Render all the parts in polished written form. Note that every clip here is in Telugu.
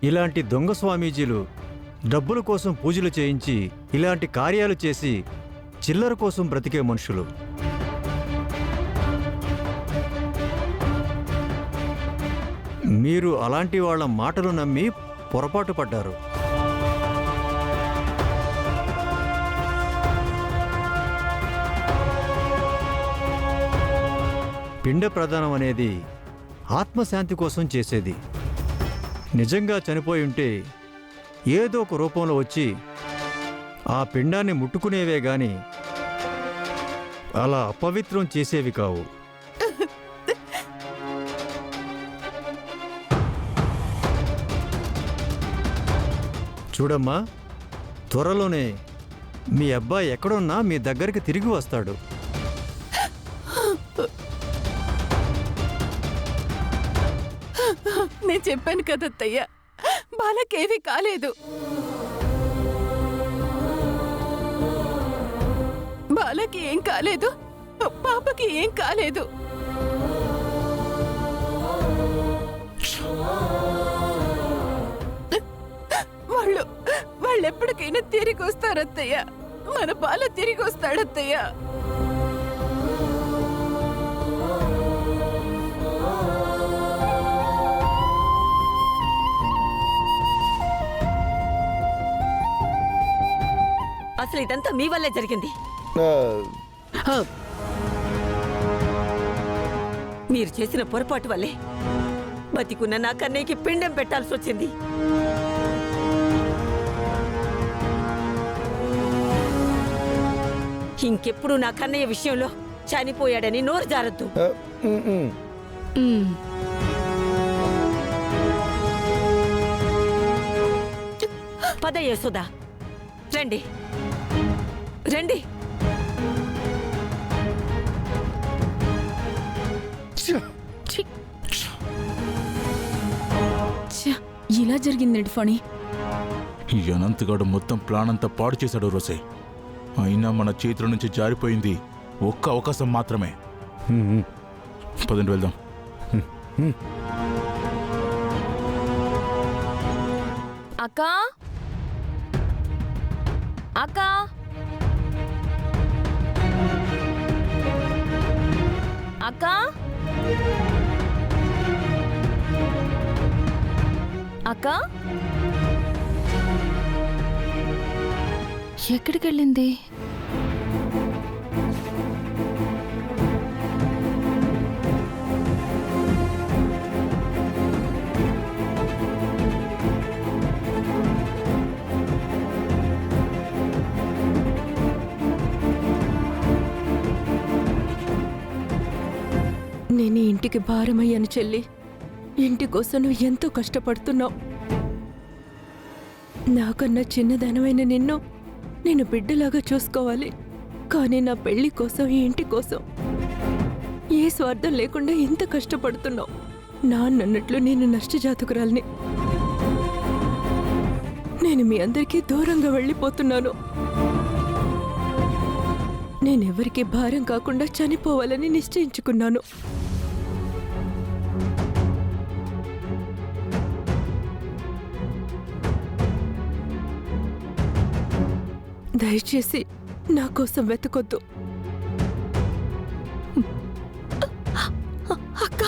ఇలాంటి దొంగ స్వామీజీలు డబ్బుల కోసం పూజలు చేయించి ఇలాంటి కార్యాలు చేసి చిల్లర కోసం బ్రతికే మనుషులు. మీరు అలాంటి వాళ్ళ మాటలు నమ్మి పొరపాటు పడ్డారు. పిండ ప్రదానం అనేది ఆత్మశాంతి కోసం చేసేది. నిజంగా చనిపోయి ఉంటే ఏదో ఒక రూపంలో వచ్చి ఆ పిండాన్ని ముట్టుకునేవే గాని అలా అపవిత్రం చేసేవి కావు. చూడమ్మా, త్వరలోనే మీ అబ్బాయి ఎక్కడున్నా మీ దగ్గరికి తిరిగి వస్తాడు. నేను చెప్పాను కదత్తయ్య, బాలకేమీ కాలేదు. బాలకి ఏం కాలేదు, పాపకి ఏం కాలేదు. వాళ్ళు ఎప్పటికైనా తిరిగి వస్తారత్తయ్య. మన బాల తిరిగి వస్తాడత్తయ్య. అసలు ఇదంతా మీ వల్లే జరిగింది. మీరు చేసిన పొరపాటు వల్లే బతికున్న నా కన్నయ్యకి పిండం పెట్టాల్సి వచ్చింది. ఇంకెప్పుడు నా కన్నయ్య విషయంలో చనిపోయాడని నోరు జారద్దు. పద యశోదా, రండి రండి. ఇలా జరిగిందండి ఫణి. ఈ అనంతగాడు మొత్తం ప్లాన్ అంతా పాడు చేశాడు రోసే. అయినా మన చేతుల నుంచి జారిపోయింది ఒక్క అవకాశం మాత్రమే. పదండి వెళ్దాం. అక్క అక్క అక్క అక్క ఎక్కడికి వెళ్ళింది? నేను ఇంటికి భారమయ్యాను చెల్లి. ఇంటి కోసం నువ్వు ఎంతో కష్టపడుతున్నావు. నాకన్నా చిన్నదనమైన నిన్ను నేను బిడ్డలాగా చూసుకోవాలి. కానీ నా పెళ్లి కోసం, ఈ ఇంటి కోసం ఏ స్వార్థం లేకుండా ఎంత కష్టపడుతున్నావు. నాన్నన్నట్లు నేను నష్టజాతకురాల్ని. నేను మీ అందరికీ దూరంగా వెళ్ళిపోతున్నాను. నేనెవరికీ భారం కాకుండా చనిపోవాలని నిశ్చయించుకున్నాను. దయచేసి నా కోసం వెతకొద్దు. అక్క,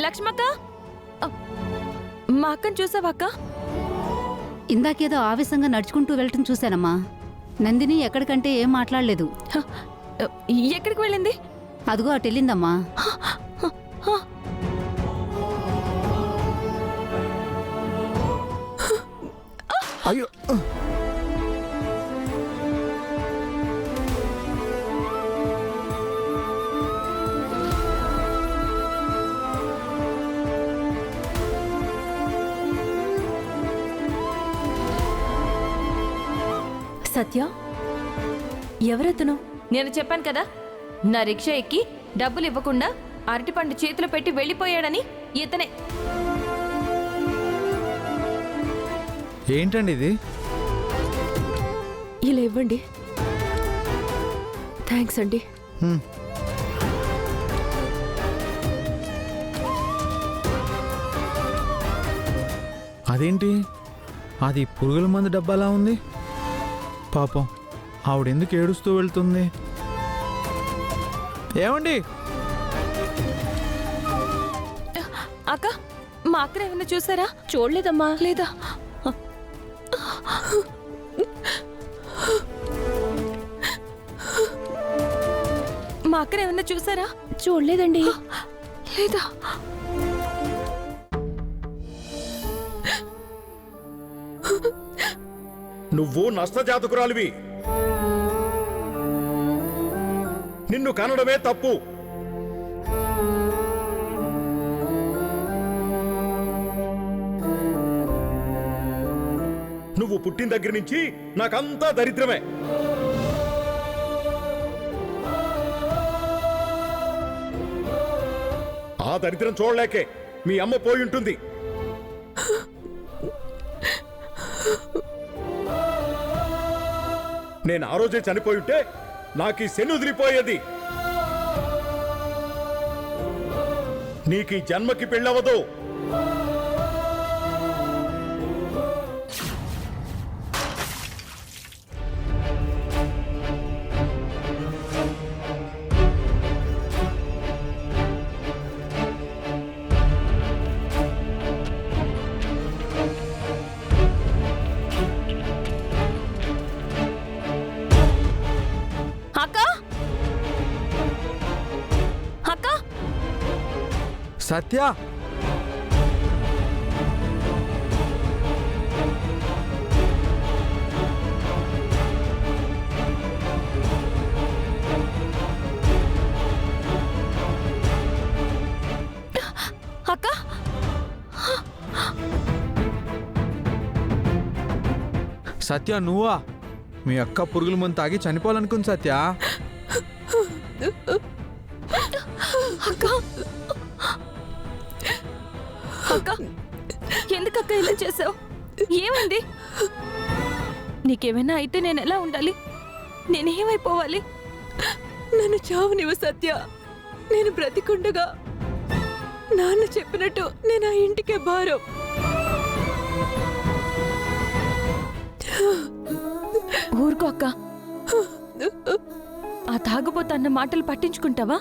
లక్ష్మక్క, మా అక్కను చూసావక్క? ఇందాకేదో ఆవేశంగా నడుచుకుంటూ వెళ్ళటం చూశానమ్మా. నందిని ఎక్కడికంటే ఏం మాట్లాడలేదు. ఎక్కడికి వెళ్ళింది? అదిగో అటు వెళ్ళిందమ్మా. అయ్యో, సత్య ఎవరతను? నేను చెప్పాను కదా, నా రిక్షా ఎక్కి డబ్బులు ఇవ్వకుండా అరటిపండు చేతిలో పెట్టి వెళ్ళిపోయాడని. ఇతనే. ఏంటండి ఇది? ఇలా ఇవ్వండి. థ్యాంక్స్ అండి. అదేంటి, అది పురుగుల మందు డబ్బాలా ఉంది? పాపం ఆవిడెందుకు ఏడుస్తూ వెళ్తుంది? ఏమండి? అక్క, మా అక్కని ఏమైనా చూసారా? చూడలేదమ్మా. లేదా? మా అక్కని ఏమైనా చూసారా? చూడలేదండి. లేదా? నువ్వు నష్టజాతకురాలివి. నిన్ను కనడమే తప్పు. నువ్వు పుట్టిన దగ్గర నుంచి నాకంతా దరిద్రమే. ఆ దరిద్రం చూడలేకే మీ అమ్మ పోయి ఉంటుంది. నేను ఆ రోజే చనిపోయి ఉంటే నాకు ఈ శని వదిలిపోయేది. నీకు ఈ జన్మకి పెళ్ళవదు. సత్య, అక్క, సత్య నువ్వా? మీ అక్క పురుగుల మందు తాగి చనిపోవాలనుకుంది సత్య. అక్క, అక్క, ఎందుకక్క ఇలా చేసావు? ఏమైంది? నీకేమైనా అయితే నేను ఎలా ఉండాలి? నేనేమైపోవాలి? నన్ను చావునివ్వు సత్య. నేను బ్రతికుండగా నాన్న చెప్పినట్టు నేను ఆ ఇంటికే భారం. ఊరుకో అక్క. ఆ తాగుబోతన్న మాటలు పట్టించుకుంటావా?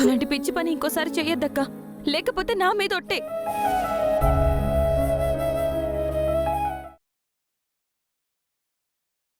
ఇలాంటి పిచ్చి పని ఇంకోసారి చెయ్యొద్దక్క, లేకపోతే నా మీద ఒట్టే.